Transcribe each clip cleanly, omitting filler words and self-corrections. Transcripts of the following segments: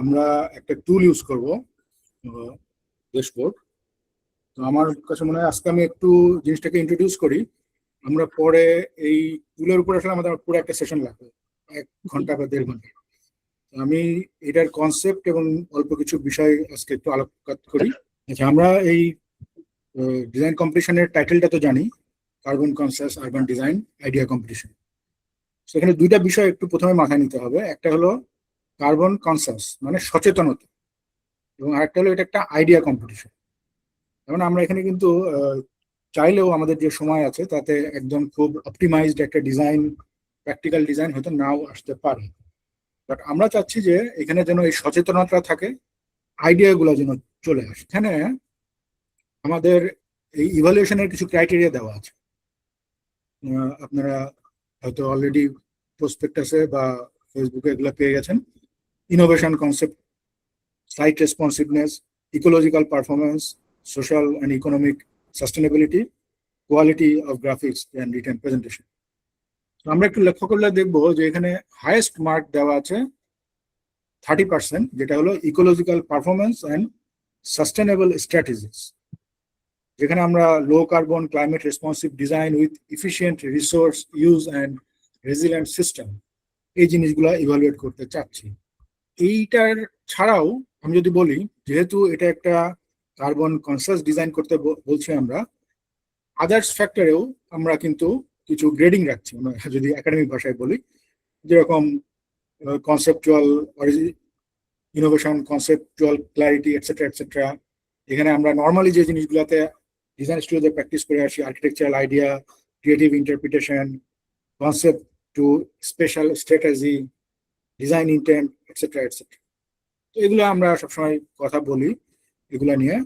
আমরা একটা টুল ইউজ করব, ড্যাশবোর্ড। তো আমার কাছে মনে হয় আজকে আমি একটু জিনিসটাকে ইন্ট্রোডিউস করি। আমরা পরে এই টুলের উপর আসলে আমাদের পুরো একটা সেশন লাগবে, 1 ঘন্টা বা 1.5 ঘন্টা। আমি এটার কনসেপ্ট এবং অল্প কিছু বিষয় আজকে একটু আলোকপাত করি। আচ্ছা, আমরা এই ডিজাইন কম্পিটিশনের টাইটেলটা তো জানি, carbon conscious urban design idea competition. সেখানে দুইটা বিষয় একটু প্রথমে মাথায় নিতে হবে। একটা হলো কার্বন কনসাস মানে সচেতনতা, এবং আরেকটা হলো এটা একটা আইডিয়া কম্পিটিশন। যেমন আমরা এখানে কিন্তু চাইলেও আমাদের যে সময় আছে তাতে একদম খুব অপটিমাইজড একটা ডিজাইন, প্র্যাকটিক্যাল ডিজাইন হয়তো নাও আসতে পারে। বাট আমরা চাচ্ছি যে এখানে যেন এই সচেতনতা থাকে, আইডিয়া গুলো যেন চলে আসে। এখানে আমাদের এই ইভালুয়েশনের কিছু ক্রাইটেরিয়া দেওয়া আছে। আপনারা হয়তো অলরেডি প্রসপেক্টাসে বা ফেসবুকে এগুলো পেয়ে গেছেন। Innovation concept, site responsiveness, ecological performance, social and economic sustainability, quality of graphics and written presentation. আমরা একটু লক্ষ্য করলে দেখবো যে এখানে হাইয়েস্ট মার্ক দেওয়া আছে 30%, যেটা হলো ecological performance and sustainable strategies, যেখানে আমরা লো carbon climate responsive design with efficient resource use and resilient system, এই জিনিসগুলো ইভালুয়েট করতে চাচ্ছি। এইটার ছাড়াও আমি যদি বলি, যেহেতু এটা একটা কার্বন কনসাস ডিজাইন করতে বলছি আমরা, আদার্স ফ্যাক্টরেও আমরা কিন্তু কিছু গ্রেডিং রাখছি। আমরা যদি একাডেমিক ভাষায় বলি, যেরকম conceptual innovation, conceptual clarity, etcetera etcetera. এখানে আমরা নর্মালি যে জিনিসগুলোতে ডিজাইন স্টুডিওতে প্র্যাকটিস করে আসি, architectural idea, creative interpretation, concept to spatial strategy, design intent, etcetera etcetera. তো এগুলো আমরা সবসময় কথা বলি এগুলা নিয়ে।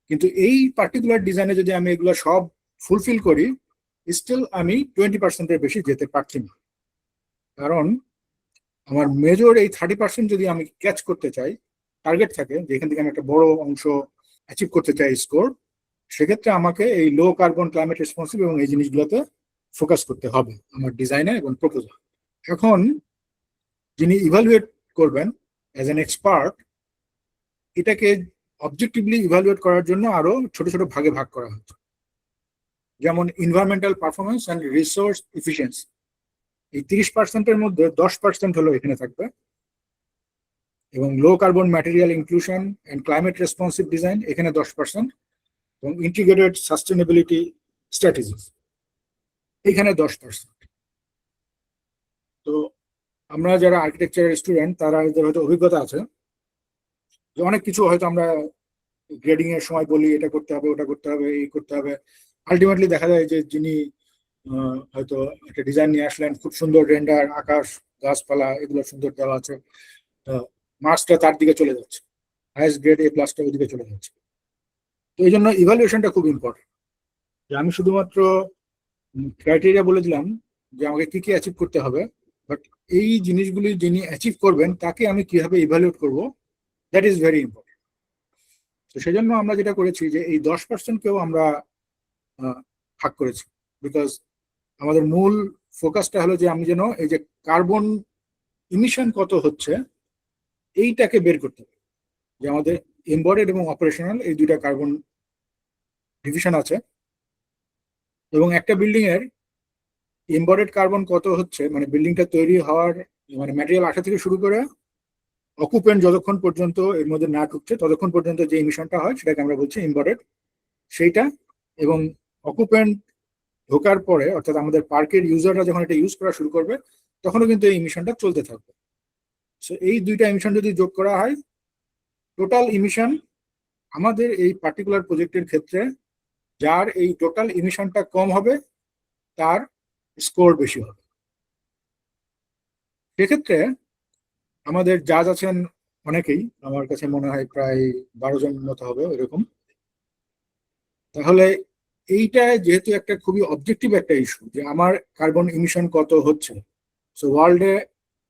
কিন্তু এই পার্টিকুলার ডিজাইনে যদি আমি এগুলো সব ফুলফিল করি, স্টিল আমি 20%-এর বেশি যেতে পারছি না। কারণ আমার মেজর এই 30% যদি আমি ক্যাচ করতে চাই, টার্গেট থাকে যেখান থেকে আমি একটা বড় অংশ অ্যাচিভ করতে চাই স্কোর, সেক্ষেত্রে আমাকে এই লো কার্বন ক্লাইমেট রেসপন্সিভ এবং এই জিনিসগুলোতে ফোকাস করতে হবে আমার ডিজাইনে এবং প্রপোজাল। এখন যিনি ইভালুয়েট করবেন অ্যাজ অ্যান এক্সপার্ট, এটাকে অবজেক্টিভলি ইভালুয়েট করার জন্য আরো ছোট ছোট ভাগে ভাগ করা হচ্ছে। যেমন environmental performance and resource efficiency, এই 30%-এর মধ্যে 10% হলো এখানে থাকবে, এবং লো carbon material inclusion and climate responsive design এখানে 10%, এবং ইন্টিগ্রেটেড সাস্টেনেবিলিটি স্ট্র্যাটেজিস এখানে 10%। তো আমরা যারা আর্কিটেকচার স্টুডেন্ট, তারা হয়তো অভিজ্ঞতা আছে যে অনেক কিছু হয়তো আমরা গ্রেডিং এর সময় বলি এটা করতে হবে, ওটা করতে হবে, এই করতে হবে। আলটিমেটলি দেখা যায় যে যিনি হয়তো একটা ডিজাইন নিয়ে আসলেন, খুব সুন্দর রেন্ডার, আকাশ, গাছপালা এগুলো সুন্দর দেওয়া আছে, মার্কসটা তার দিকে চলে যাচ্ছে, হাইয়েস্ট গ্রেড A+টা ওইদিকে চলে যাচ্ছে। তো এই জন্য ইভালুয়েশনটা খুব ইম্পর্টেন্ট। যে আমি শুধুমাত্র ক্রাইটেরিয়া বলে দিলাম যে আমাকে কি কি অ্যাচিভ করতে হবে, বাট এই জিনিসগুলি যিনি অ্যাচিভ করবেন তাকে আমি কিভাবে ইভালুয়েট করবো, দ্যাট ইজ ভেরি ইম্পর্টেন্ট। তো সেই জন্য আমরা যেটা করেছি যে এই 10%কেও আমরা ভাগ করেছি, বিকজ আমাদের মূল ফোকাসটা হলো যে আমি যেন এই যে কার্বন ইমিশন কত হচ্ছে এইটাকে বের করতে হবে। যে আমাদের এমবডেড এবং অপারেশনাল এই দুইটা কার্বন ডিভিশন আছে, এবং একটা বিল্ডিং এর এমবডেড কার্বন কত হচ্ছে, মানে বিল্ডিংটা তৈরি হওয়ার, মানে ম্যাটেরিয়াল আসা থেকে শুরু করে অকুপেন্ট যতক্ষণ পর্যন্ত এর মধ্যে না ঢুকছে ততক্ষণ পর্যন্ত যে ইমিশনটা হয় সেটাকে আমরা বলছি এমবডেড, সেইটা। এবং অকুপেন্ট ঢোকার পরে, অর্থাৎ আমাদের পার্কের ইউজাররা যখন এটা ইউজ করা শুরু করবে, তখনও কিন্তু এই ইমিশনটা চলতে থাকবে। সো এই দুইটা ইমিশন যদি যোগ করা হয়, টোটাল ইমিশন আমাদের এই পার্টিকুলার প্রজেক্টের ক্ষেত্রে যার এই টোটাল ইমিশনটা কম হবে তার স্কোর বেশি হবে। সেক্ষেত্রে আমাদের জাজ আছেন অনেকেই, আমার কাছে মনে হয় প্রায় 12 জন মতো হবে এরকম। তাহলে এইটা যেহেতু একটা খুবই অবজেক্টিভ একটা ইস্যু যে আমার কার্বন ইমিশন কত হচ্ছে, সো ওয়ার্ল্ডে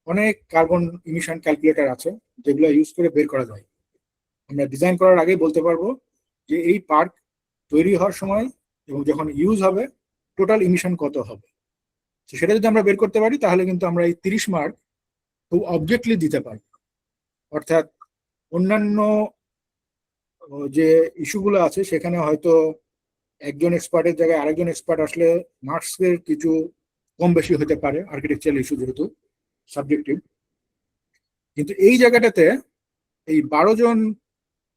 অনেক কার্বন ইমিশন ক্যালকুলেটর আছে যেগুলো ইউজ করে বের করা যায়। আমরা ডিজাইন করার আগেই বলতে পারবো যে এই পার্ক তৈরি হওয়ার সময় এবং যখন ইউজ হবে টোটাল ইমিশন কত হবে। সেটা যদি আমরা বের করতে পারি তাহলে কিন্তু আমরা এই 30 মার্ক খুব অবজেক্টলি দিতে পারবো। অর্থাৎ অন্যান্য যে ইস্যুগুলো আছে সেখানে হয়তো একজন এক্সপার্টের জায়গায় আরেকজন এক্সপার্ট আসলে মার্কসের কিছু কম বেশি হতে পারে, আর্কিটেকচারাল ইস্যু যেহেতু সাবজেক্টিভ। কিন্তু এই জায়গাটাতে এই 12 জন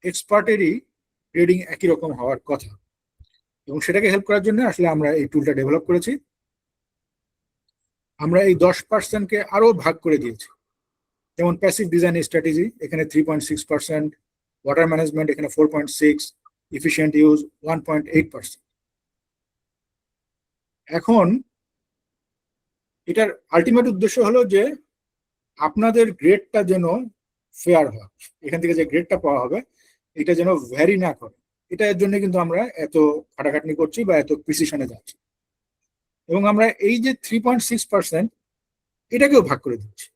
এক্সপার্টেরই গ্রেডিং একই রকম হওয়ার কথা, এবং সেটাকে হেল্প করার জন্য আসলে আমরা এই টুলটা ডেভেলপ করেছি। আমরা এই 10%কে আরো ভাগ করে দিয়েছি, যেমন প্যাসিভ ডিজাইন স্ট্র্যাটেজি এখানে 3.6%, ওয়াটার ম্যানেজমেন্ট এখানে 4.6, এফিশিয়েন্ট ইউজ 1.8%। এখন এটার আলটিমেট উদ্দেশ্য হলো যে আপনাদের গ্রেডটা যেন ফেয়ার হয়, এখান থেকে যে গ্রেডটা পাওয়া হবে এটা যেন ভ্যারি না করে। এটার জন্য কিন্তু আমরা এত খাটাখাটনি করছি বা এত প্রিসিশনে যাচ্ছি, এবং আমরা এই যে 3.6% এটাকেও ভাগ করে দিচ্ছি।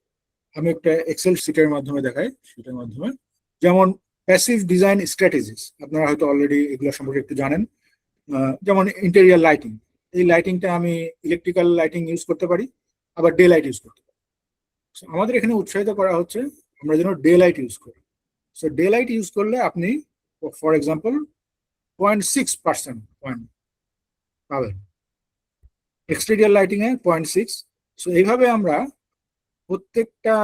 আমি একটা এক্সেল শিটের মাধ্যমে দেখাই, শিটের মাধ্যমে। যেমন প্যাসিভ ডিজাইন স্ট্র্যাটেজিস, আপনারা হয়তো অলরেডি এগুলো সম্পর্কে একটু জানেন। যেমন ইন্টেরিয়ার লাইটিং, এই লাইটিংটা আমি ইলেকট্রিক্যাল লাইটিং ইউজ করতে পারি, আবার ডে লাইট ইউজ করতে পারি। আমাদের এখানে উৎসাহিত করা হচ্ছে আমরা যেন ডে লাইট ইউজ করি। সো ডে লাইট ইউজ করলে আপনি ফর এক্সাম্পল 0.6% পয়েন্ট পাবেন, এক্সটেরিয়ার লাইটিং এ 0.6। সো এইভাবে আমরা প্রত্যেকটা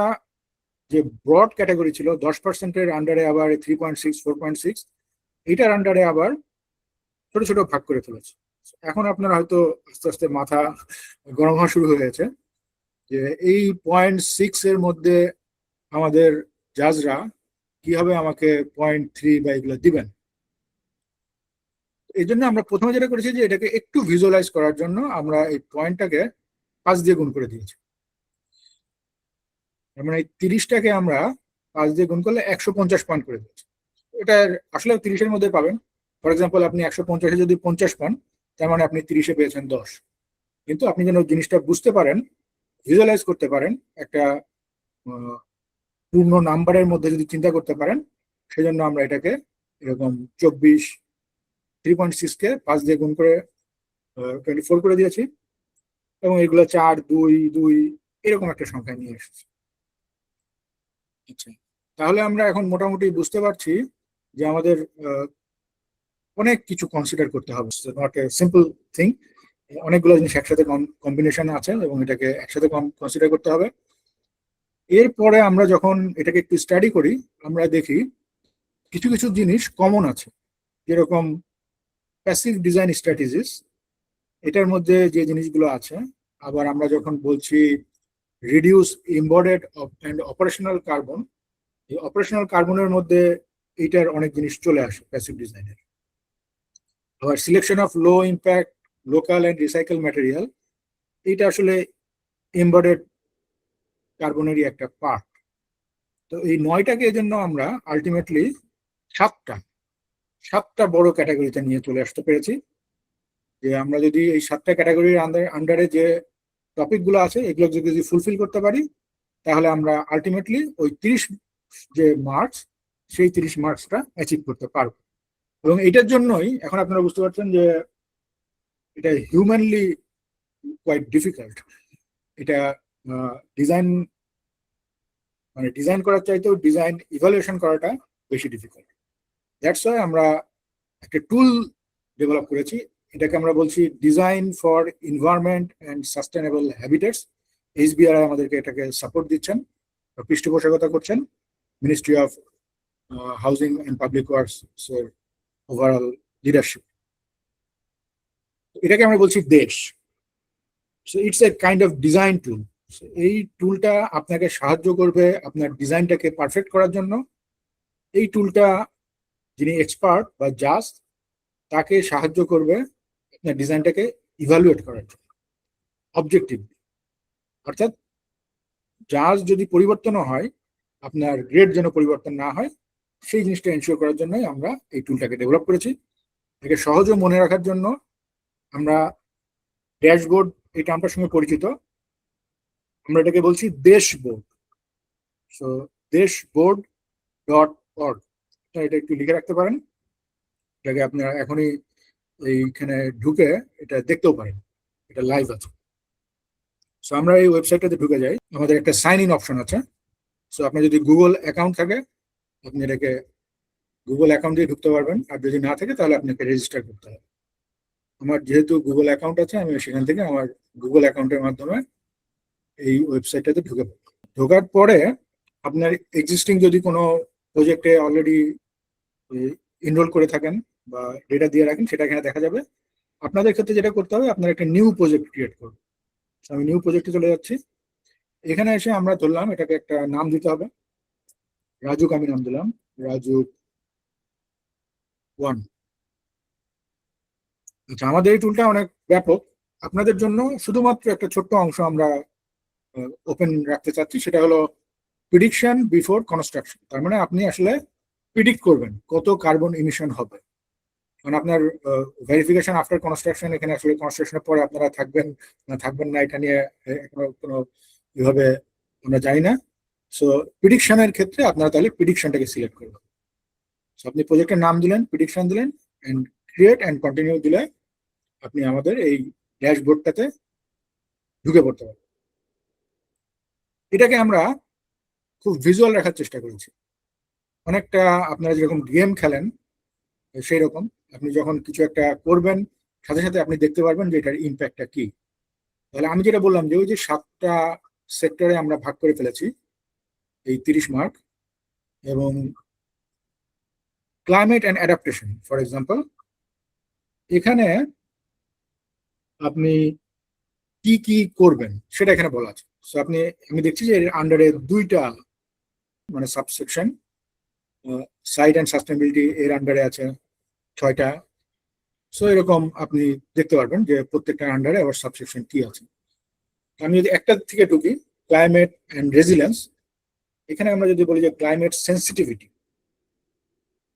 যে ব্রড ক্যাটাগরি ছিল 10%-এর আন্ডারে আবার 3.6, 4.6, এইটার আন্ডারে আবার ছোট ছোট ভাগ করে ফেলেছে। এখন আপনার হয়তো আস্তে আস্তে মাথা গরম হওয়া শুরু হয়ে গেছে যে এই 0.6 এর মধ্যে আমাদের জাজরা কিভাবে আমাকে 0.3 বা এগুলো দিবেন। এই জন্য আমরা প্রথমে যেটা করেছি যে এটাকে একটু ভিজুয়ালাইজ করার জন্য আমরা এই পয়েন্টটাকে 5 দিয়ে গুণ করে দিয়েছি। মানে 30টাকে আমরা 5 দিয়ে গুণ করলে 150 পয়েন্ট করে দিয়েছি। এটা আসলে 30-এর মধ্যে পাবেন। ফর এক্সাম্পল আপনি 150-এ যদি 50 পান, তার মানে আপনি 30-এ পেয়েছেন 10। কিন্তু আপনি যেন জিনিসটা বুঝতে পারেন, ভিজুয়ালাইজ করতে পারেন, একটা পূর্ণ নাম্বারের মধ্যে যদি চিন্তা করতে পারেন, সেজন্য আমরা এটাকে এরকম 3.6-কে 5 দিয়ে গুণ করে 24 করে দিয়েছি, এবং এগুলো 4, 2, 2 এরকম একটা সংখ্যা নিয়ে এসেছি। আচ্ছা, তাহলে আমরা এখন মোটামুটি বুঝতে পারছি যে আমাদের অনেক কিছু কনসিডার করতে হবে, নট এ সিম্পল থিং। অনেকগুলো জিনিস একসাথে কম্বিনেশন আছে এবং এটাকে একসাথে কনসিডার করতে হবে। এরপরে আমরা যখন এটাকে একটু স্টাডি করি, আমরা দেখি কিছু কিছু জিনিস কমন আছে, যেরকম প্যাসিভ ডিজাইন স্ট্র্যাটেজিস, এটার মধ্যে যে জিনিসগুলো আছে। আবার আমরা যখন বলছি reduce embedded and operational carbon, এই অপারেশনাল কার্বনের মধ্যে এইটার অনেক জিনিস চলে আসে প্যাসিভ ডিজাইনের। আবার selection of low impact local and recycle material, এইটা আসলে এমবেডেড কার্বনেরই একটা পার্ট। তো এই 9টাকে এই জন্য আমরা আলটিমেটলি 7টা বড় ক্যাটাগরিতে নিয়ে চলে আসতে পেরেছি। যে আমরা যদি এই 7টা ক্যাটাগরির আন্ডারে যে টপিকগুলো আছে এগুলো যদি ফুলফিল করতে পারি, তাহলে আমরা আলটিমেটলি ওই 30 যে মার্কস, সেই 30 মার্কসটা অ্যাচিভ করতে পারবো। এবং এটার জন্যই এখন আপনারা বুঝতে পারছেন যে এটা হিউম্যানলি কোয়াইট ডিফিকাল্ট। এটা ডিজাইন মানে ডিজাইন করার চাইতেও ডিজাইন ইভালুয়েশন করাটা বেশি ডিফিকাল্ট। দ্যাটস ওয়াই আমরা একটা টুল ডেভেলপ করেছি, এটাকে আমরা বলছি design for environment and sustainable habitats. HBRI আমাদেরকে এটাকে সাপোর্ট দিচ্ছেন, পৃষ্ঠপোষকতা করছেন ministry of housing and public works এর ওভারঅল লিডারশিপ। এটাকে আমরা বলছি দেশ। So it's a kind of design টুল। এই টুলটা আপনাকে সাহায্য করবে আপনার ডিজাইনটাকে পারফেক্ট করার জন্য। এই টুলটা যিনি এক্সপার্ট বা জাজ, তাকে সাহায্য করবে আপনার ডিজাইনটাকে ইভালুয়েট করার জন্য অবজেক্টিভ। অর্থাৎ জাজ যদি পরিবর্তন হয়, আপনার গ্রেড যেন পরিবর্তন না হয়, সেই জিনিসটা এনশিওর করার জন্যই আমরা এই টুলটাকে ডেভেলপ করেছি। একে সহজে মনে রাখার জন্য আমরা ড্যাশবোর্ড, এই টার্মটার সঙ্গে পরিচিত, আমরা এটাকে বলছি দেশ বোর্ড। সো dashboard.org, এটা একটু লিখে রাখতে পারেন। এটাকে আপনারা এখনই এইখানে ঢুকে এটা দেখতেও পারেন, এটা লাইভ আছে। সো আমরা এই ওয়েবসাইটটাতে ঢুকে যাই, আমাদের একটা সাইন ইন অপশন আছে। সো আপনার যদি গুগল অ্যাকাউন্ট থাকে আপনি এটাকে গুগল অ্যাকাউন্ট দিয়ে ঢুকতে পারবেন, আর যদি না থাকে তাহলে আপনাকে রেজিস্টার করতে হবে। আমার যেহেতু গুগল অ্যাকাউন্ট আছে, আমি সেখান থেকে আমার গুগল অ্যাকাউন্টের মাধ্যমে এই ওয়েবসাইটটাতে ঢোকার পরে আপনার এক্সিস্টিং যদি কোনো প্রজেক্টে অলরেডি এনরোল করে থাকেন বা ডেটা দিয়ে রাখেন সেটা এখানে দেখা যাবে। আপনাদের ক্ষেত্রে যেটা করতে হবে, আপনার একটা নিউ প্রজেক্ট ক্রিয়েট করবেন। আমি নিউ প্রজেক্টে চলে যাচ্ছি। এখানে এসে আমরা ধরলাম এটাকে একটা নাম দিতে হবে, রাজুক আমি নাম দিলাম, রাজুক 1। আচ্ছা, আমাদের এই টুলটা অনেক ব্যাপক। আপনাদের জন্য শুধুমাত্র একটা ছোট্ট অংশ আমরা ওপেন রাখতে চাচ্ছি, সেটা হলো প্রিডিকশন বিফোর কনস্ট্রাকশন। তার মানে আপনি আসলে প্রিডিক্ট করবেন কত কার্বন ইমিশন হবে। মানে আপনার ভেরিফিকেশন আফটার কনস্ট্রাকশন, এখানে আসলে কনস্ট্রাকশনের পরে আপনারা থাকবেন না থাকবেন না এটা নিয়ে এখনো কোনো এভাবে আমরা জানি না। সো প্রিডিকশনের ক্ষেত্রে আপনারা তাহলে প্রিডিকশনটাকে সিলেক্ট করবেন। সো আপনি প্রজেক্টের নাম দিলেন, প্রিডিকশন দিলেন, এন্ড ক্রিয়েট এন্ড কন্টিনিউ দিলে আপনি আমাদের এই ড্যাশবোর্ডটাতে ঢুকে পড়তে পারবেন। এটাকে আমরা খুব ভিজুয়াল রাখার চেষ্টা করেছি, অনেকটা আপনারা যেরকম গেম খেলেন সেই রকম। আপনি যখন কিছু একটা করবেন সাথে সাথে আপনি দেখতে পারবেন যে এটার ইম্প্যাক্টটা কি। তাহলে আমি যেটা বললাম যে ওই যে 7টা সেক্টরে আমরা ভাগ করে ফেলেছি এই 30 মার্ক, এবং climate and adaptation for example, এখানে আপনি কি কি করবেন সেটা এখানে বলা আছে। সো আমি দেখছি যে এর আন্ডারে 2টা মানে সাবসেকশন, সাইট অ্যান্ড সাস্টেনেবিলিটি এর আন্ডারে আছে 6টা। সো এরকম আপনি দেখতে পারবেন যে প্রত্যেকটা আন্ডারে আবার সাবসেকশন কি আছে। আমি যদি একটা থেকে ঢুকি, ক্লাইমেট অ্যান্ড রেজিলেন্স, এখানে আমরা যদি বলি যে ক্লাইমেট সেন্সিটিভিটি,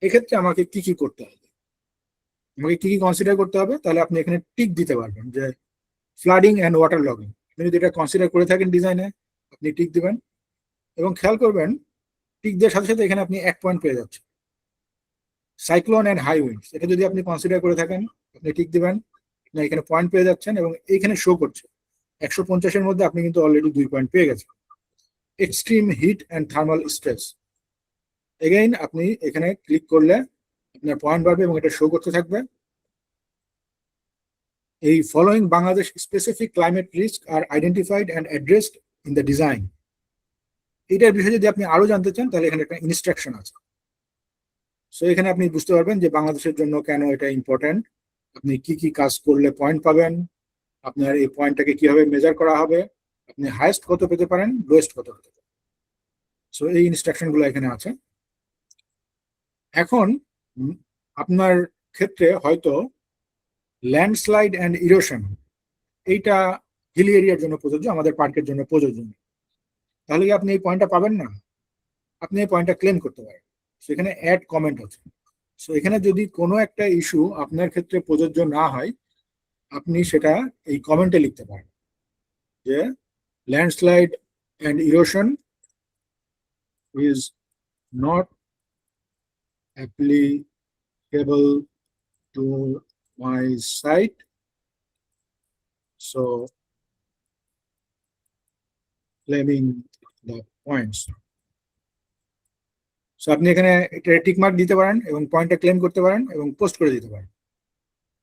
এক্ষেত্রে আমাকে কি কি করতে হবে, আমাকে কি কি কনসিডার করতে হবে, তাহলে আপনি এখানে টিক দিতে পারবেন যে ফ্লাডিং অ্যান্ড ওয়াটার লগিং। আপনি যদি এটা কনসিডার করে থাকেন ডিজাইনে আপনি টিক দিবেন, এবং খেয়াল করবেন টিক দেওয়ার সাথে সাথে এখানে আপনি 1 পয়েন্ট পেয়ে যাচ্ছেন। সাইক্লোন অ্যান্ড হাই উইন্ডস, এটা যদি আপনি কনসিডার করে থাকেন আপনি টিক দিবেন, না এখানে পয়েন্ট পেয়ে যাচ্ছেন, এবং এইখানে শো করছে 150-এর মধ্যে আপনি কিন্তু অলরেডি 2 পয়েন্ট পেয়ে গেছেন। Extreme heat and thermal stress, again আপনি এখানে ক্লিক করলে আপনার পয়েন্ট বাড়বে এবং এটা শো করতে থাকবে। এই following Bangladesh specific climate risk are identified and addressed in the design, এটার বিষয়ে যদি আপনি আরো জানতে চান তাহলে এখানে একটা ইনস্ট্রাকশন আছে। সো এখানে আপনি বুঝতে পারবেন যে বাংলাদেশের জন্য কেন এটা ইম্পর্টেন্ট, আপনি কি কি কাজ করলে পয়েন্ট পাবেন, আপনার এই পয়েন্টটাকে কিভাবে মেজার করা হবে, আপনি হাইয়েস্ট কত পেতে পারেন, লোয়েস্ট কত পেতে পারেন। সো এই ইনস্ট্রাকশন গুলো এখানে আছে। এখন আপনার ক্ষেত্রে হয়তো ল্যান্ডস্লাইড অ্যান্ড ইরোশন, এইটা হিলি এরিয়ার জন্য প্রযোজ্য, আমাদের পার্কের জন্য প্রযোজ্য না। তাহলে কি আপনি এই পয়েন্টটা পাবেন না? আপনি এই পয়েন্টটা ক্লেম করতে পারেন। সেখানে অ্যাড কমেন্ট আছে। সো এখানে যদি কোনো একটা ইস্যু আপনার ক্ষেত্রে প্রযোজ্য না হয়, আপনি সেটা এই কমেন্টে লিখতে পারেন যে landslide and erosion is not applicable to my site, so claiming the points. So আপনি এখানে এটা টিক মার্ক দিতে পারেন এবং পয়েন্টটা ক্লেম করতে পারেন এবং পোস্ট করে দিতে পারেন।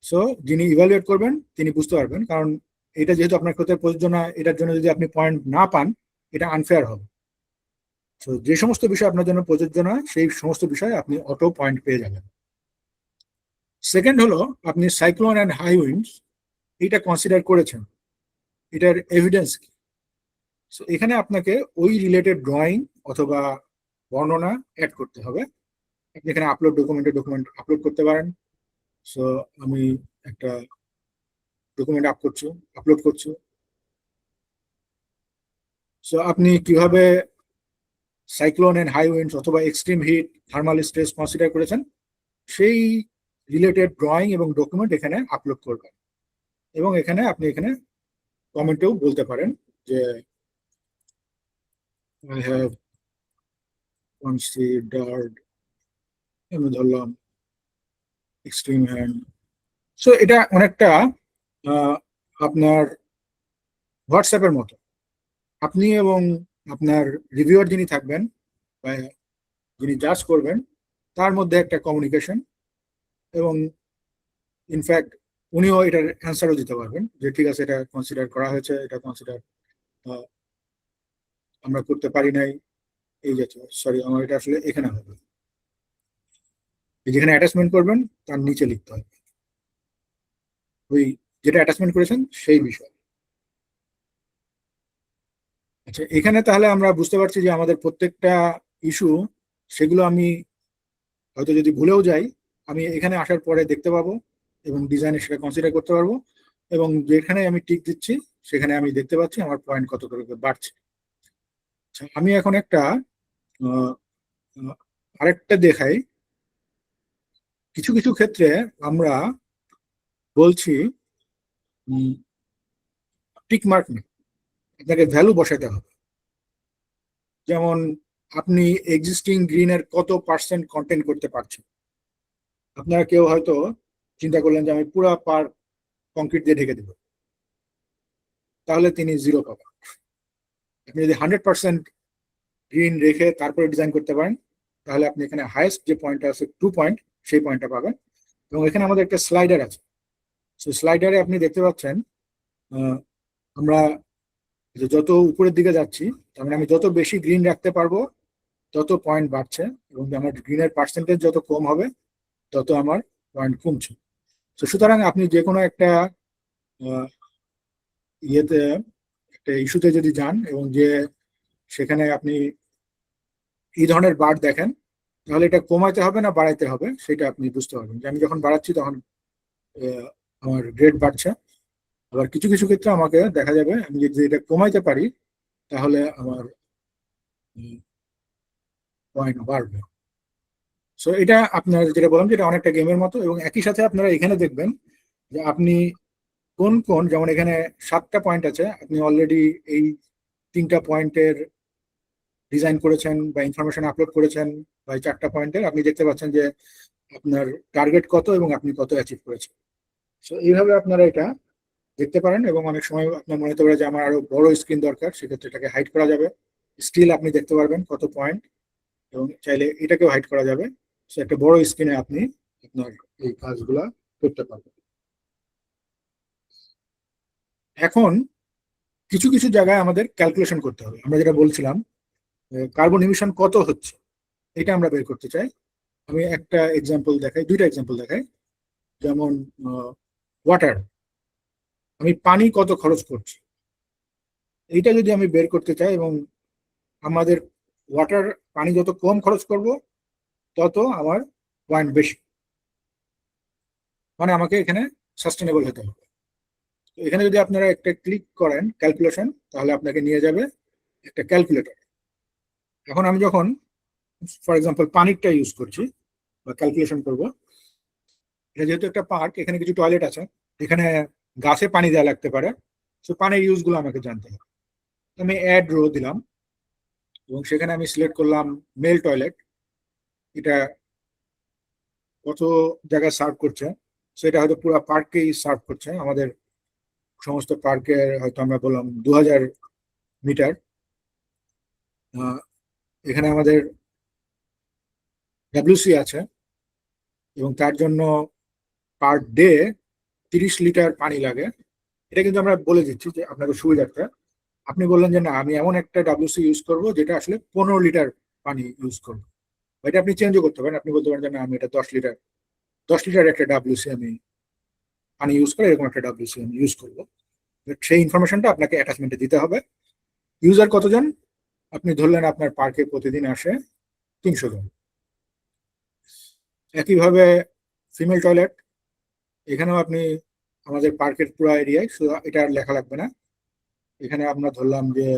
সো যিনি ইভালুয়েট করবেন তিনি বুঝতে পারবেন, কারণ এটা যেহেতু আপনার ক্ষেত্রে প্রযোজ্য না, এটার জন্য যদি আপনি পয়েন্ট না পান এটা আনফেয়ার হবে। সো যে সমস্ত বিষয় আপনার জন্য প্রযোজ্য না সেই সমস্ত বিষয়ে আপনি অটো পয়েন্ট পেয়ে যাবেন। সেকেন্ড হলো আপনি সাইক্লোন অ্যান্ড হাই উইন্ডস এটা কনসিডার করেছেন, এটার এভিডেন্স কি। সো এখানে আপনাকে ওই রিলেটেড ড্রয়িং অথবা বর্ণনা অ্যাড করতে হবে। আপনি এখানে ডকুমেন্ট আপলোড করতে পারেন। সো আমি একটা ডকুমেন্ট আপলোড করছি। সো আপনি কিভাবে সাইক্লোন এন্ড হাই উইন্ডস অথবা extreme heat thermal stress consider করেছেন সেই রিলেটেড ড্রয়িং এবং ডকুমেন্ট এখানে আপলোড করবেন, এবং এখানে আপনি এখানে কমেন্টেও বলতে পারেন যে I have considered, আমি ধরলাম এক্সট্রিম হ্যান্ড। সো এটা অনেকটা আপনার হোয়াটসঅ্যাপের মতো, আপনি এবং আপনার রিভিউয়ার যিনি থাকবেন বা যিনি জাজ করবেন তার মধ্যে একটা কমিউনিকেশন, এবং ইনফ্যাক্ট উনিও এটার অ্যান্সারও দিতে পারবেন যে ঠিক আছে এটা কনসিডার করা হয়েছে, এটা কনসিডার আমরা করতে পারি নাই, এই জাতীয়। সরি, আমার এটা আসলে এখানে হবে, যেখানে অ্যাটাচমেন্ট করবেন তার নিচে লিখতে হবে ওই যেটা অ্যাটাচমেন্ট করেছেন সেই বিষয়। আচ্ছা, এখানে তাহলে আমরা বুঝতে পারছি যে আমাদের প্রত্যেকটা ইস্যু, সেগুলো আমি হয়তো যদি ভুলেও যাই, আমি এখানে আসার পরে দেখতে পাবো এবং ডিজাইনে সেটা কনসিডার করতে পারবো, এবং যেখানে আমি টিক দিচ্ছি সেখানে আমি দেখতে পাচ্ছি আমার পয়েন্ট কত করে বাড়ছে। আচ্ছা, আমি এখন একটা আহ, আহ, আরেকটা দেখাই। কিছু কিছু ক্ষেত্রে আমরা বলছি টিক মার্ক না, আপনাকে ভ্যালু বসাতে হবে। যেমন আপনি এক্সিস্টিং গ্রিনের কত পার্সেন্ট কন্টেন্ট করতে পারছেন। আপনারা কেউ হয়তো চিন্তা করলেন যে আমি পুরো পার কংক্রিট দিয়ে ঢেকে দেব, তাহলে তিনি 0 পাবেন। আপনি যদি 100% গ্রিন রেখে তারপরে ডিজাইন করতে পারেন, তাহলে আপনি এখানে হাইয়েস্ট যে পয়েন্টটা আছে 2 পয়েন্ট, সেই পয়েন্টটা পাবেন। এবং এখানে আমাদের একটা স্লাইডার আছে, সেই স্লাইডারে আপনি দেখতে পাচ্ছেন আমরা যে যত উপরের দিকে যাচ্ছি, তার মানে আমি যত বেশি গ্রিন রাখতে পারবো তত পয়েন্ট বাড়ছে, এবং আমার গ্রিনের পার্সেন্টেজ যত কম হবে তত আমার পয়েন্ট কমছে। তো সুতরাং আপনি যে কোনো একটা ইয়েতে, একটা ইস্যুতে যদি যান এবং যে সেখানে আপনি এই ধরনের বার দেখেন, তাহলে এটা কমাইতে হবে না বাড়াইতে হবে সেটা আপনি বুঝতে পারবেন। যে আমি যখন বাড়াচ্ছি তখন আমার গ্রেড বাড়ছে, আবার কিছু কিছু ক্ষেত্রে আমাকে দেখা যাবে আমি যদি এটা কমাইতে পারি তাহলে আমার পয়েন্ট বাড়বে। সো এটা আপনার যেটা বললাম যে এটা অনেকটা গেমের মতো, এবং একই সাথে আপনারা এখানে দেখবেন যে আপনি কোন কোন, যেমন এখানে 7টা পয়েন্ট আছে, আপনি অলরেডি এই 3টা পয়েন্টের ডিজাইন করেছেন বা ইনফরমেশন আপলোড করেছেন, বা এই 4টা পয়েন্টের আপনি দেখতে পাচ্ছেন যে আপনার টার্গেট কত এবং আপনি কত অ্যাচিভ করেছেন। সো এইভাবে আপনারা এটা দেখতে পারেন, এবং অনেক সময় আপনার মনে হতে পারে যে আমার আরো বড় স্ক্রিন দরকার, সেক্ষেত্রে এটাকে হাইড করা যাবে, স্টিল আপনি দেখতে পারবেন কত পয়েন্ট, এবং চাইলে এটাকেও হাইড করা যাবে। সো একটা বড় স্ক্রিনে আপনি আপনার এই কাজগুলা করতে পারবেন। এখন কিছু কিছু জায়গায় আমাদের ক্যালকুলেশন করতে হবে। আমরা যেটা বলছিলাম কার্বন ইমিশন কত হচ্ছে এটা আমরা বের করতে চাই। আমি একটা এক্সাম্পল দেখাই, দুইটা এক্সাম্পল দেখাই। যেমন ওয়াটার, আমি পানি কত খরচ করছি এইটা যদি আমি বের করতে চাই, এবং আমাদের ওয়াটার, পানি যত কম খরচ করব তত আমার পয়েন্ট বেশি, মানে আমাকে এখানে সাস্টেনেবল হতে হবে। তো এখানে যদি আপনারা একটা ক্লিক করেন ক্যালকুলেশন, তাহলে আপনাকে নিয়ে যাবে একটা ক্যালকুলেটর। এখন আমি যখন ফর এক্সাম্পল পানিরটা ইউজ করছি বা ক্যালকুলেশন করব, এটা যেহেতু একটা পার্ক, এখানে কিছু টয়লেট আছে, এখানে গাছে পানি দেওয়া লাগতে পারে, তো পানির ইউজ গুলো আমাকে জানতে হবে। আমি অ্যাড রো দিলাম এবং সেখানে আমি সিলেক্ট করলাম মেল টয়লেট, এটা কত জায়গায় সার্ভ করছে, সেটা হয়তো পুরো পার্কেই সার্ভ করছে, আমাদের সমস্ত পার্কের হয়তো আমরা বললাম 2000 মিটার। এখানে আমাদের ডাব্লিউসি আছে, এবং তার জন্য পার ডে 30 লিটার পানি লাগে। এটা কিন্তু আমরা বলে দিচ্ছি যে আপনাদের সুবিধার্থে। আপনি বললেন যে না, আমি এমন একটা ডাব্লিউসি ইউজ করব যেটা আসলে 15 লিটার পানি ইউজ করবো, এটা আপনি চেঞ্জও করতে পারেন। আপনি বলতে পারেন যে না, আমি এটা 10 লিটার, 10 লিটার একটা ডাব্লিউসি আমি পানি ইউজ করে এরকম একটা ডাব্লিউসি আমি ইউজ করবো। সেই ইনফরমেশনটা আপনাকে অ্যাটাচমেন্টে দিতে হবে। ইউজার কতজন, আপনি ধরলেন আপনার পার্কে প্রতিদিন আসে 300 জন। একইভাবে ফিমেল টয়লেট, এখানেও আপনি আমাদের পার্কের পুরো এরিয়ায়, এটা আর লেখা লাগবে না। এখানে আমরা ধরলাম যে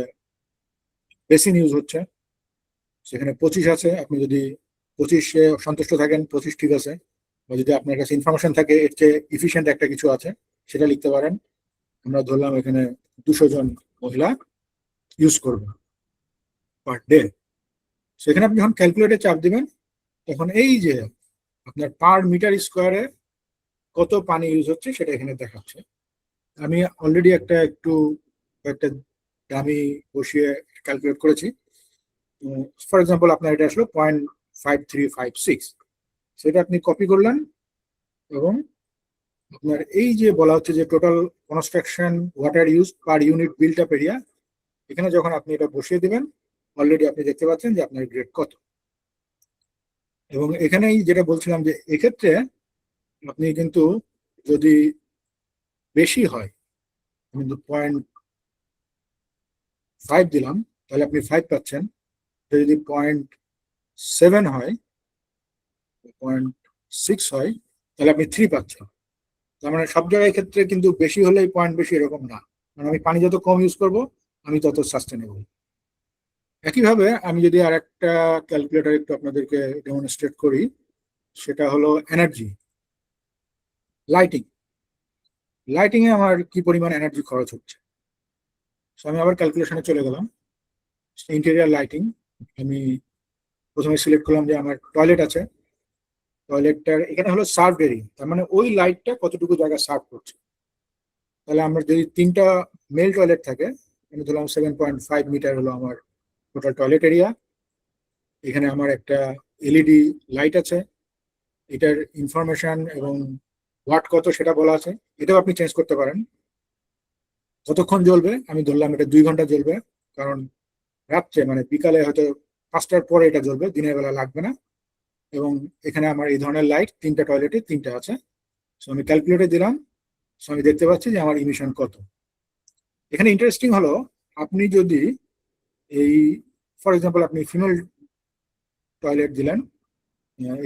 বেসিন ইউজ হচ্ছে, সেখানে 25 আছে, আপনি যদি 25-এ সন্তুষ্ট থাকেন 25 ঠিক আছে, বা যদি আপনার কাছে ইনফরমেশন থাকে এর চেয়ে ইফিসিয়েন্ট একটা কিছু আছে সেটা লিখতে পারেন। আমরা ধরলাম এখানে 200 জন মহিলা ইউজ করবে পার ডে। সেখানে আপনি যখন ক্যালকুলেটে চাপ দিবেন, তখন এই যে আপনার পার মিটার স্কোয়ারে কত পানি ইউজ হচ্ছে সেটা এখানে দেখাচ্ছে। আমি অলরেডি একটা আমি বসিয়ে ক্যালকুলেট করেছি। ফর এক্সাম্পল আপনার এটা আসলো 0.5356, সেটা আপনি কপি করলেন এবং আপনার এই যে বলা হচ্ছে যে total construction water use per unit built up area, এখানে যখন আপনি এটা বসিয়ে দিবেন অলরেডি আপনি দেখতে পাচ্ছেন যে আপনার গ্রেড কত। এবং এখানেই যেটা বলছিলাম যে এক্ষেত্রে আপনি কিন্তু যদি বেশি হয়, কিন্তু 0.5 দিলাম তাহলে আপনি 5 পাচ্ছেন। যদি 0.7 হয়, 0.6 হয়, তাহলে আপনি 3 পাচ্ছেন। তার মানে সব জায়গায় ক্ষেত্রে কিন্তু বেশি হলেই পয়েন্ট বেশি এরকম না, মানে আমি পানি যত কম ইউজ করব আমি তত সাস্টেনেবল। একইভাবে আমি যদি আর একটা ক্যালকুলেটর একটু আপনাদেরকে ডেমনস্ট্রেট করি, সেটা হলো এনার্জি লাইটিং। লাইটিং এ আমার কি পরিমাণ এনার্জি খরচ হচ্ছে। আমি আবার ক্যালকুলেশনে চলে গেলাম, ইন্টেরিয়ার লাইটিং। আমি প্রথমে সিলেক্ট করলাম যে আমার টয়লেট আছে, টয়লেটটার এখানে হলো সার্ভ এরিয়া, তার মানে ওই লাইটটা কতটুকু জায়গা সার্ভ করছে। তাহলে আমরা যদি 3টা মেল টয়লেট থাকে, আমি ধরলাম 7.5 মিটার হলো আমার টোটাল টয়লেট এরিয়া। এখানে আমার একটা এলইডি লাইট আছে, এটার ইনফরমেশন এবং ওয়াট কত সেটা বলা আছে। এটাও আপনি চেঞ্জ করতে পারেন। কতক্ষণ জ্বলবে আমি ধরলাম এটা 2 ঘন্টা জ্বলবে, কারণ রাত্রে মানে বিকালে হয়তো 5টার পরে এটা জ্বলবে, দিনের বেলা লাগবে না। এবং এখানে আমার এই ধরনের লাইট 3টা টয়লেটে 3টা আছে। আমি ক্যালকুলেটে দিলাম, আমি দেখতে পাচ্ছি যে আমার ইমিশন কত। এখানে ইন্টারেস্টিং হলো, আপনি যদি এই ফর এক্সাম্পল আপনি ফিমেল টয়লেট দিলেন,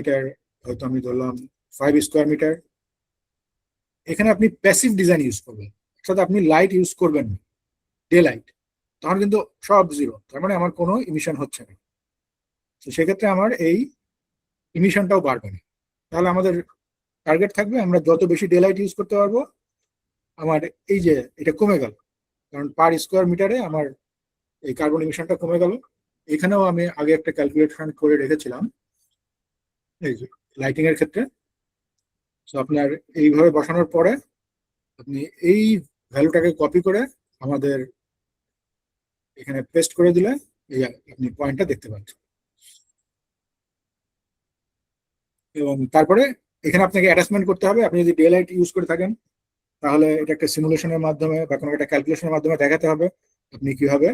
এটার হয়তো আমি ধরলাম 5 স্কোয়ার মিটার, এখানে আপনি প্যাসিভ ডিজাইন ইউজ করবেন, অর্থাৎ আপনি লাইট ইউজ করবেন ডে লাইট, তখন কিন্তু সব জিরো, তার মানে আমার কোনো ইমিশন হচ্ছে না। তো সেক্ষেত্রে আমার এই ইমিশনটাও বাড়বে না। তাহলে আমাদের টার্গেট থাকবে আমরা যত বেশি ডে লাইট ইউজ করতে পারবো আমার এই যে এটা কমে গেল, কারণ পার স্কোয়ার মিটারে আমার এই কার্বন ইমিশনটা কমে গেল। এখানেও আমি আগে একটা ক্যালকুলেশন করে রেখেছিলাম এই যে লাইটিং এর ক্ষেত্রে। তো আপনার এইভাবে বসানোর পরে আপনি এই ভ্যালুটাকে কপি করে আমাদের এখানে পেস্ট করে দিলে এই আপনি পয়েন্টটা দেখতে পাচ্ছেন। এবং তারপরে এখানে আপনাকে অ্যাটাচমেন্ট করতে হবে। আপনি যদি ডে লাইট ইউজ করে থাকেন তাহলে এটা একটা সিমুলেশনের মাধ্যমে বা কোনো একটা ক্যালকুলেশনের মাধ্যমে দেখাতে হবে আপনি কিভাবে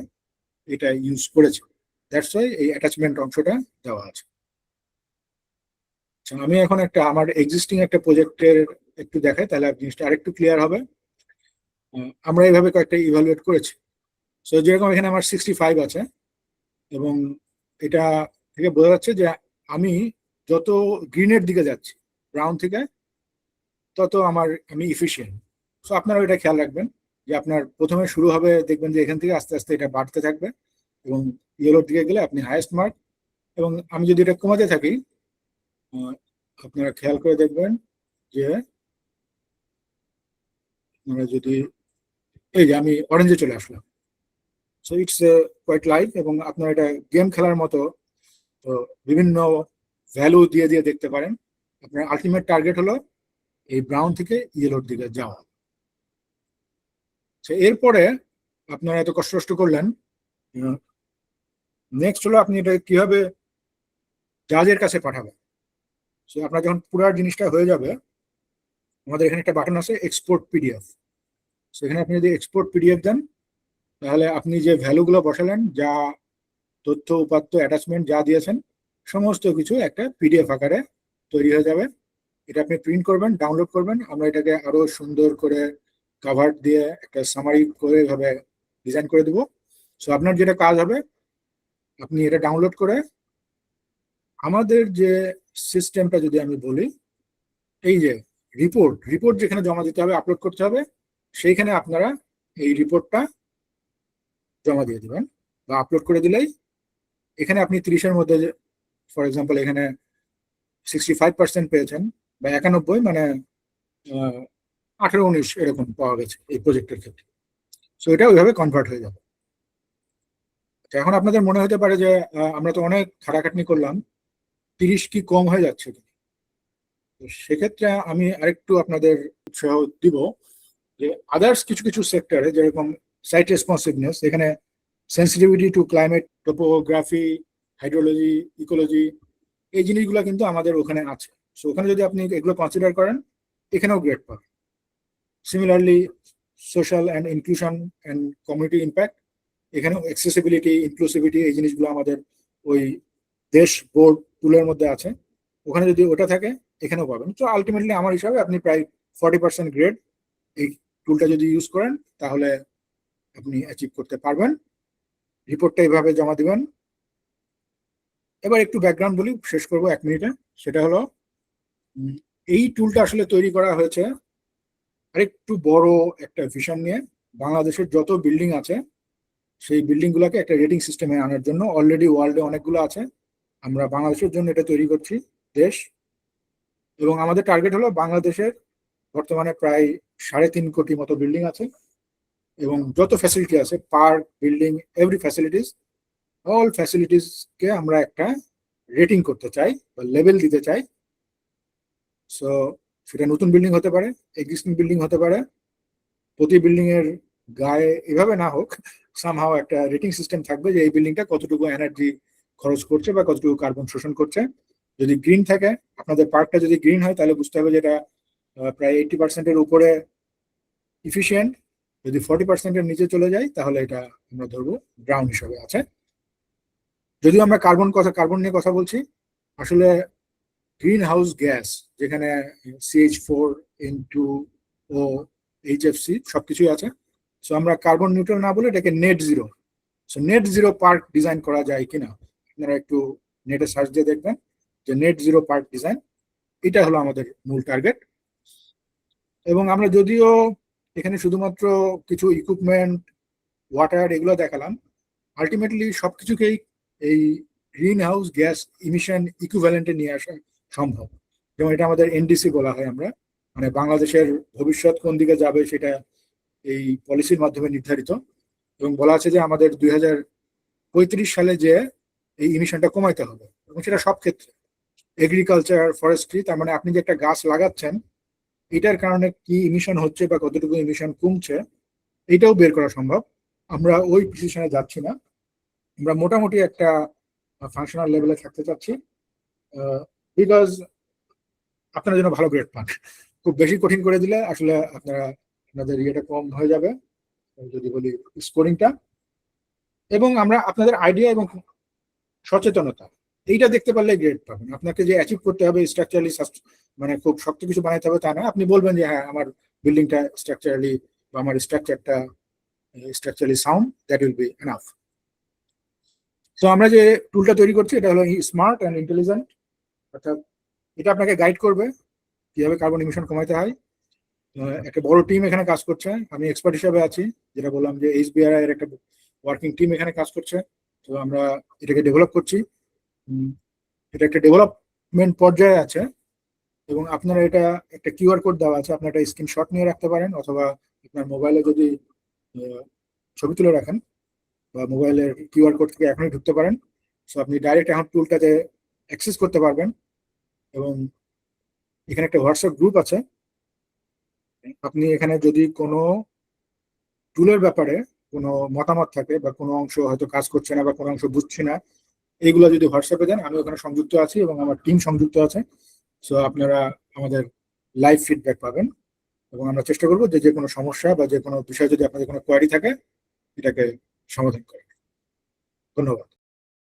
এটা ইউজ করেছেন। দ্যাটস ওয়াই এই অ্যাটাচমেন্ট অংশটা দেওয়া আছে। আমি এখন একটা আমার এক্সিস্টিং একটা প্রজেক্টের একটু দেখাই, তাহলে জিনিসটা আরেকটু ক্লিয়ার হবে। আমরা এইভাবে কয়েকটা ইভালুয়েট করেছি। সো যেরকম এখানে আমার 65 আছে, এবং এটা থেকে বোঝা যাচ্ছে যে আমি যত গ্রিনের দিকে যাচ্ছি ব্রাউন থেকে, তত আমি ইফিসিয়েন্ট। সো আপনারা এটা খেয়াল রাখবেন যে আপনার প্রথমে শুরু হবে, দেখবেন যে এখান থেকে আস্তে আস্তে এটা বাড়তে থাকবে এবং ইয়েলোর দিকে গেলে আপনি হাইয়েস্ট মার্ক। এবং আমি যদি এটা কমাতে থাকি, আপনারা খেয়াল করে দেখবেন যে আমরা যদি এই যে আমি অরেঞ্জে চলে আসলাম। সো ইটস কোয়াইট লাইভ, এবং আপনারা এটা গেম খেলার মতো তো বিভিন্ন ভ্যালু দিয়ে দিয়ে দেখতে পারেন। আপনার আলটিমেট টার্গেট হলো এই ব্রাউন থেকে ইয়েলোর দিকে যাওয়া। এরপরে আপনারা এত কষ্ট করলেন, নেক্সট হলো আপনি এটা কিভাবে জাজের কাছে পাঠাবেন। সো আপনার যখন পুরো জিনিসটা হয়ে যাবে, আমাদের এখানে একটা বাটন আছে এক্সপোর্ট পিডিএফ। সেখানে আপনি যদি এক্সপোর্ট পিডিএফ দেন, তাহলে আপনি যে ভ্যালুগুলো বসালেন, যা তথ্য উপাত্ত অ্যাটাচমেন্ট যা দিয়েছেন, সমস্ত কিছু একটা পিডিএফ আকারে তৈরি হয়ে যাবে। এটা আপনি প্রিন্ট করবেন, ডাউনলোড করবেন। আমরা এটাকে আরো সুন্দর করে কাভার দিয়ে একটা সামারি করে এভাবে ডিজাইন করে দেবো। সো আপনার যেটা কাজ হবে, আপনি এটা ডাউনলোড করে আমাদের যে সিস্টেমটা যদি আমি বলি, এই যে রিপোর্ট যেখানে জমা দিতে হবে, আপলোড করতে হবে, সেইখানে আপনারা এই রিপোর্টটা জমা দিয়ে দেবেন বা আপলোড করে দিলেই এখানে আপনি 30-এর মধ্যে, ফর এক্সাম্পল এখানে 65% পেয়েছেন বা 91, মানে 18-19 এরকম পাওয়া গেছে এই প্রজেক্টের ক্ষেত্রে। সো এটা ওইভাবে কনভার্ট হয়ে যাবে। এখন আপনাদের মনে হতে পারে যে আমরা তো অনেক খাটাখাটনি করলাম, 30 কি কম হয়ে যাচ্ছে। তো সেক্ষেত্রে আমি আরেকটু আপনাদের উৎসাহ দিব যে আদার্স কিছু কিছু সেক্টরে, যেরকম সাইট রেসপন্সিভনেস, এখানে sensitivity to climate, topography, hydrology, ecology, এই জিনিসগুলো কিন্তু আমাদের ওখানে আছে। সো ওখানে যদি আপনি এগুলো কনসিডার করেন, এখানেও গ্রেড পাবেন। Similarly social and inclusion and community impact, এখানেও অ্যাক্সেসিবিলিটি, ইনক্লুসিভিটি, এই জিনিসগুলো আমাদের ওই দেশ বোর্ড টুলের মধ্যে আছে। ওখানে যদি ওটা থাকে এখানেও পাবেন। তো আলটিমেটলি আমার হিসাবে আপনি প্রায় 40% গ্রেড এই টুলটা যদি ইউজ করেন তাহলে আপনি অ্যাচিভ করতে পারবেন। রিপোর্টটা এইভাবে জমা দিবেন। এবার একটু ব্যাকগ্রাউন্ড বলি, শেষ করবো 1 মিনিটে। সেটা হলো এই টুলটা আসলে তৈরি করা হয়েছে আরেকটু বড় একটা ভিশন নিয়ে। বাংলাদেশের যত বিল্ডিং আছে সেই বিল্ডিং গুলাকে একটা রেটিং সিস্টেমে আনার জন্য। অলরেডি ওয়ার্ল্ডে অনেকগুলো আছে, আমরা বাংলাদেশের জন্য এটা তৈরি করছি দেশ। এবং আমাদের টার্গেট হলো বাংলাদেশের বর্তমানে প্রায় 3.5 কোটি মতো বিল্ডিং আছে, এবং যত ফ্যাসিলিটি আছে, park, building, every facilities, all facilities কে আমরা একটা রেটিং করতে চাই বা লেভেল দিতে চাই। সো সেটা নতুন বিল্ডিং হতে পারে, এক্সিস্টিং বিল্ডিং হতে পারে। প্রতি বিল্ডিং এর গায়ে এভাবে না হোক, সামহাও একটা রেটিং সিস্টেম থাকবে যে এই বিল্ডিংটা কতটুকু এনার্জি খরচ করছে বা কতটুকু কার্বন শোষণ করছে। যদি গ্রিন থাকে, আপনাদের পার্কটা যদি গ্রিন হয় তাহলে বুঝতে হবে যে এটা প্রায় 80%-এর উপরে ইফিসিয়েন্ট। যদি 40%-এর নিচে চলে যায় তাহলে এটা আমরা ধরবো ব্রাউন হিসাবে আছে। যদিও আমরা কার্বন নিয়ে কথা বলছি, আসলে গ্রিন হাউস গ্যাস যেখানে CH4, N2O, HFC সবকিছুই আছে। সো আমরা কার্বন নিউট্রাল না বলে এটাকে net zero. So net zero park design করা যায় কিনা আপনারা একটু নেটে সার্চ দিয়ে দেখবেন যে নেট জিরো পার্ক ডিজাইন, এটা হলো আমাদের মূল টার্গেট। এবং আমরা যদিও এখানে শুধুমাত্র কিছু ইকুইপমেন্ট, ওয়াটার এগুলো দেখালাম, আলটিমেটলি সবকিছুকেই এই গ্রিন হাউস গ্যাস ইমিশন ইকুইভ্যালেন্টে নিয়ে আসা সম্ভব। যেমন এটা আমাদের NDC বলা হয়, আমরা মানে বাংলাদেশের ভবিষ্যৎ কোন দিকে যাবে সেটা এই পলিসির মাধ্যমে নির্ধারিত। এবং বলা আছে যে আমাদের 2035 সালে যে এই ইমিশনটা কমাইতে হবে, এবং সেটা সব ক্ষেত্রে, এগ্রিকালচার, ফরেস্ট্রি, তার মানে আপনি যে একটা গাছ লাগাচ্ছেন এটার কারণে কি ইমিশন হচ্ছে বা কতটুকু ইমিশন কমছে এটাও বের করা সম্ভব। আমরা ওই পজিশনে যাচ্ছি না, আমরা মোটামুটি একটা ফাংশনাল লেভেলে থাকতে চাচ্ছি, বিকজ আপনারা যেন ভালো গ্রেড পান। খুব বেশি কঠিন করে দিলে আসলে আপনাদের ইয়েটা কম হয়ে যাবে, যদি বলি স্কোরিংটা। এবং আমরা আপনাদের আইডিয়া এবং সচেতনতা এইটা দেখতে পারলে গ্রেড পাবেন। আপনাকে যে অ্যাচিভ করতে হবে স্ট্রাকচারালি, মানে খুব শক্ত কিছু বানাইতে হবে তা না। আপনি বলবেন যে হ্যাঁ আমার বিল্ডিংটা স্ট্রাকচারালি বা আমার স্ট্রাকচারটা structurally sound, that will be enough. তো আমরা যে টুলটা তৈরি করছি এটা হলো স্মার্ট অ্যান্ড ইন্টেলিজেন্ট, অর্থাৎ এটা আপনাকে গাইড করবে কিভাবে কার্বন ইমিশন কমাইতে হয়। একটা বড় টিম এখানে কাজ করছে, আমি এক্সপার্ট হিসাবে আছি, যেটা বললাম যে HBRI এর একটা ওয়ার্কিং টিম এখানে কাজ করছে। তো আমরা এটাকে ডেভেলপ করছি, এটা একটা ডেভেলপমেন্ট পর্যায়ে আছে। এবং আপনারা এটা একটা QR কোড দেওয়া আছে, আপনার একটা স্ক্রিনশট নিয়ে রাখতে পারেন, অথবা আপনার মোবাইলে যদি ছবি তুলে রাখেন বা মোবাইলের QR কোড থেকে এখনই ঢুকতে পারেন। সো আপনি ডাইরেক্ট এখন টুলটাতে অ্যাক্সেস করতে পারবেন। এবং এখানে একটা হোয়াটসঅ্যাপ গ্রুপ আছে, আপনি এখানে যদি কোনো টুলের ব্যাপারে কোনো মতামত থাকে বা কোনো অংশ হয়তো কাজ করছে না বা কোনো অংশ বুঝছি না, এইগুলো যদি হোয়াটসঅ্যাপে দেন, আমি ওখানে সংযুক্ত আছি এবং আমার টিম সংযুক্ত আছে। সো আপনারা আমাদের লাইভ ফিডব্যাক পাবেন, এবং আমরা চেষ্টা করবো যে কোনো সমস্যা বা যে কোনো বিষয়ে যদি আপনাদের কোনো কোয়ারি থাকে এটাকে সমাধান করার। ধন্যবাদ।